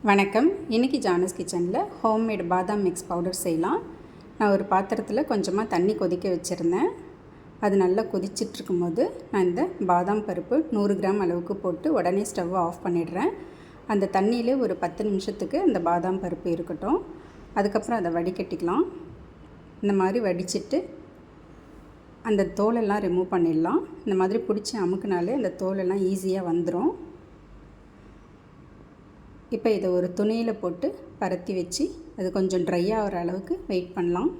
வணக்கம். இன்றைக்கி ஜானஸ் கிச்சனில் ஹோம்மேட் பாதாம் மிக்ஸ் பவுடர் செய்யலாம். நான் ஒரு பாத்திரத்தில் கொஞ்சமாக தண்ணி கொதிக்க வச்சுருந்தேன். அது நல்லா கொதிச்சிட்ருக்கும் போது நான் இந்த பாதாம் பருப்பு 100 கிராம் அளவுக்கு போட்டு உடனே ஸ்டவ்வை ஆஃப் பண்ணிடுறேன். அந்த தண்ணியிலே ஒரு 10 நிமிஷத்துக்கு அந்த பாதாம் பருப்பு இருக்கட்டும். அதுக்கப்புறம் அதை வடிகட்டிக்கலாம். இந்த மாதிரி வடிச்சிட்டு அந்த தோலெல்லாம் ரிமூவ் பண்ணிடலாம். இந்த மாதிரி பிடிச்சி அமுக்குனாலே அந்த தோலெல்லாம் ஈஸியாக வந்துடும். இப்போ இதை ஒரு துணியில் போட்டு பரத்தி வச்சு அது கொஞ்சம் ட்ரை ஆகிற அளவுக்கு வெயிட் பண்ணலாம்.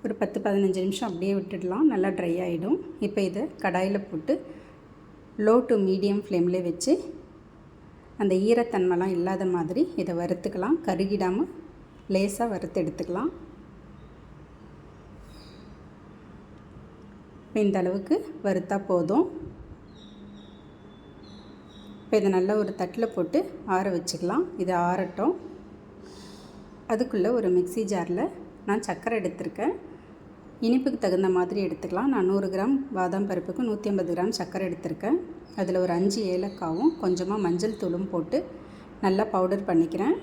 ஒரு 10-15 நிமிஷம் அப்படியே விட்டுடலாம். நல்லா ட்ரை ஆகிடும். இப்போ இதை கடாயில் போட்டு லோ டு மீடியம் ஃப்ளேமில் வச்சு அந்த ஈரத்தன்மைலாம் இல்லாத மாதிரி இதை வறுத்துக்கலாம். கருகிடாமல் லேசாக வறுத்து எடுத்துக்கலாம். இப்போ இந்த அளவுக்கு வறுத்தா போதும். இப்போ இதை நல்லா ஒரு தட்டில் போட்டு ஆற வச்சுக்கலாம். இது ஆறட்டும். அதுக்குள்ளே ஒரு மிக்ஸி ஜாரில் நான் சர்க்கரை எடுத்திருக்கேன். இனிப்புக்கு தகுந்த மாதிரி எடுத்துக்கலாம். நான் 100 கிராம் பாதாம் பருப்புக்கு 150 கிராம் சர்க்கரை எடுத்திருக்கேன். அதில் ஒரு 5 ஏலக்காவும் கொஞ்சமாக மஞ்சள் தூளும் போட்டு நல்லா பவுடர் பண்ணிக்கிறேன்.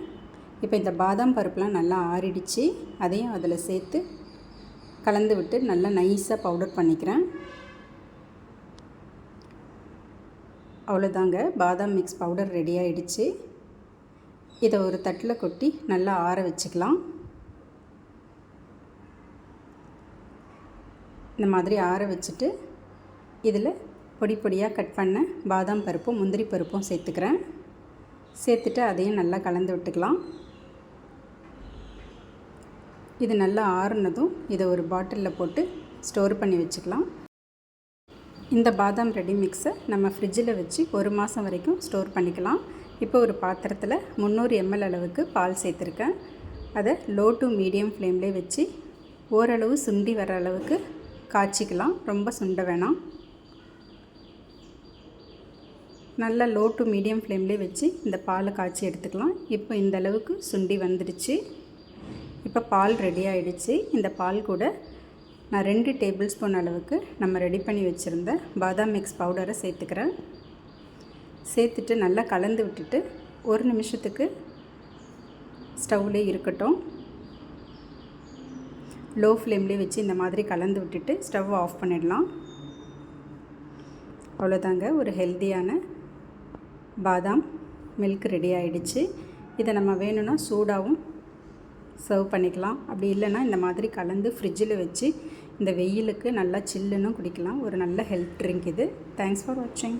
இப்போ இந்த பாதாம் பருப்புலாம் நல்லா ஆறிடுச்சு. அதையும் அதில் சேர்த்து கலந்து விட்டு நல்லா நைஸாக பவுடர் பண்ணிக்கிறேன். அவ்வளோதாங்க, பாதாம் மிக்ஸ் பவுடர் ரெடி ஆகிடுச்சு. இதை ஒரு தட்டில் கொட்டி நல்லா ஆற வச்சுக்கலாம். இந்த மாதிரி ஆற வச்சுட்டு இதில் பொடி பொடியாக கட் பண்ண பாதாம் பருப்பும் முந்திரி பருப்பும் சேர்த்துக்கிறேன். சேர்த்துட்டு அதையும் நல்லா கலந்து விட்டுக்கலாம். இது நல்லா ஆறுனதும் இதை ஒரு பாட்டிலில் போட்டு ஸ்டோர் பண்ணி வச்சுக்கலாம். இந்த பாதாம் ரெடி மிக்ஸை நம்ம ஃப்ரிட்ஜில் வச்சு 1 மாதம் வரைக்கும் ஸ்டோர் பண்ணிக்கலாம். இப்போ ஒரு பாத்திரத்தில் 300 ml அளவுக்கு பால் சேர்த்துருக்கேன். அதை லோ டு மீடியம் ஃப்ளேம்லேயே வச்சு ஓரளவு சுண்டி வர அளவுக்கு காய்ச்சிக்கலாம். ரொம்ப சுண்ட வேணாம். நல்லா லோ டு மீடியம் ஃப்ளேம்லேயே வச்சு இந்த பாலை காய்ச்சி எடுத்துக்கலாம். இப்போ இந்த அளவுக்கு சுண்டி வந்துடுச்சு. இப்போ பால் ரெடி ஆகிடுச்சு. இந்த பால் கூட நான் 2 டேபிள் ஸ்பூன் அளவுக்கு நம்ம ரெடி பண்ணி வச்சுருந்த பாதாம் மிக்ஸ் பவுடரை சேர்த்துக்கிறேன். சேர்த்துட்டு நல்லா கலந்து விட்டுட்டு 1 நிமிஷத்துக்கு ஸ்டவ்லேயே இருக்கட்டும். லோ ஃப்ளேம்லேயே வச்சு இந்த மாதிரி கலந்து விட்டுட்டு ஸ்டவ் ஆஃப் பண்ணிடலாம். அவ்வளோதாங்க, ஒரு ஹெல்த்தியான பாதாம் மில்க் ரெடி ஆகிடுச்சு. இதை நம்ம வேணும்னா சூடாகவும் சர்வ் பண்ணிக்கலாம். அப்படி இல்லைன்னா இந்த மாதிரி கலந்து ஃப்ரிட்ஜில் வச்சு இந்த வெயிலுக்கு நல்லா சில்லுன்னு குடிக்கலாம். ஒரு நல்ல ஹெல்த் ட்ரிங்க் இது. தேங்க்ஸ் ஃபார் வாட்சிங்.